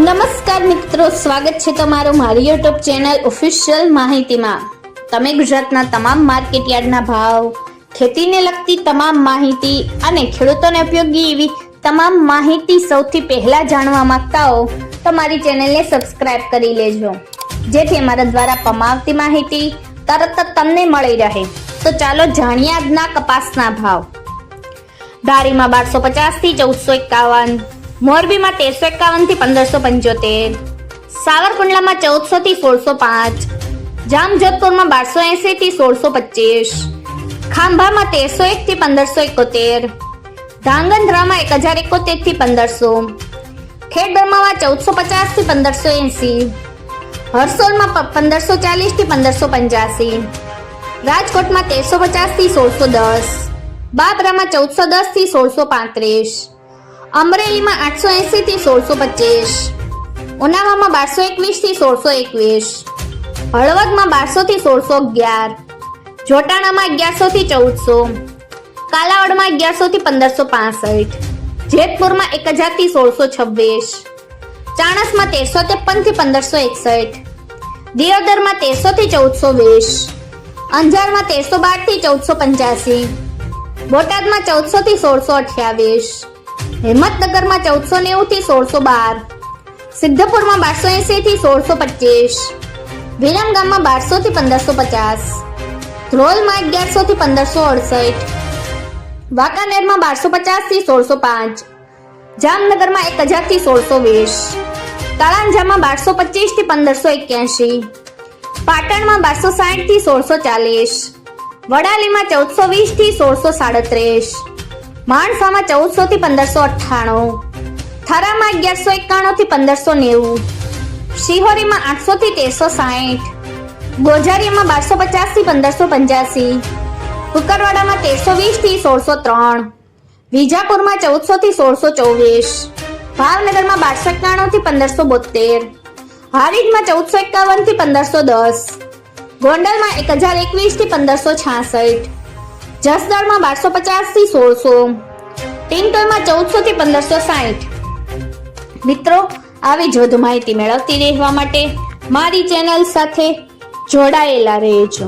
નમસ્કાર મિત્રો, સ્વાગત છે તમારું મારી યુટ્યુબ ચેનલ ઓફિશિયલ માહિતીમાં। તમે ગુજરાતના તમામ માર્કેટ યાર્ડના ભાવ, ખેતીને લગતી તમામ માહિતી અને ખેડૂતોને ઉપયોગી એવી તમામ માહિતી સૌથી પહેલા જાણવા માંગતા હો તો મારી ચેનલને સબસ્ક્રાઇબ કરી લેજો, જેથી અમારા દ્વારા પમાવતી માહિતી તરત જ તમને મળી રહે। તો ચાલો જાણીએ આજના કપાસના ભાવ। ધારીમાં 1250 થી 1451, મોરબીમાં 1351 થી 1575, સાવરકુંડલામાં 1400 થી 1605, જામજોધપુરમાં 1280 થી 1625, ખાંભામાં 1301 થી 1571, ધાંગધ્રામાં 1071 થી 1500, ખેડબ્રહ્મામાં 1450 થી 1580, હરસોલમાં 1540 થી 1585, રાજકોટમાં 1350 થી 1610, બાબરામાં 1410 થી 1635, અમરેલીમાં 880 થી 1625, ઉનાવામાં 1221 થી 1621, હળવદમાં 1200 થી 1611, જોટાણામાં 1100 થી 1400, કાલાવડમાં 1100 થી 1565, જેતપુરમાં 1000 થી 1626, ચાણસમાં 1353 થી 1561, દિયોદરમાં 1300 થી 1420, અંજારમાં 1312 થી 1485, બોટાદમાં 1400 થી 1628, હિંમતનગરમાં 1490 થી 1612, સિદ્ધપુરમાં 1280 થી 1625, વિરમગામમાં 1200 થી 1550, ધ્રોલમાં 1100 થી 1568, વાંકાનેરમાં 1250 થી 1605, જામનગરમાં 1000 થી 1620, તળાંજામાં 1225 થી 1581, પાટણમાં 1260 થી 1640, વડાલીમાં 1420 થી 1637, માણસામાં 1400 થી 1598, થરામાં 1191 થી 1590, શિહોરીમાં 800 થી 1360, ગોઝારીમાં 1250 થી 1585, કુકરવાડામાં 1320 થી 1603, વિજાપુરમાં 1400 થી 1624, ભાવનગરમાં 1291 થી 1572, હારીજમાં 1451 થી 1510, ગોંડલમાં 1021 થી 1566, જસદણમાં 1250 થી 1600, ટિંટોયમાં 1400 થી 1560। મિત્રો, આવી જ વધુ માહિતી મેળવતી રહેવા માટે મારી ચેનલ સાથે જોડાયેલા રહેજો।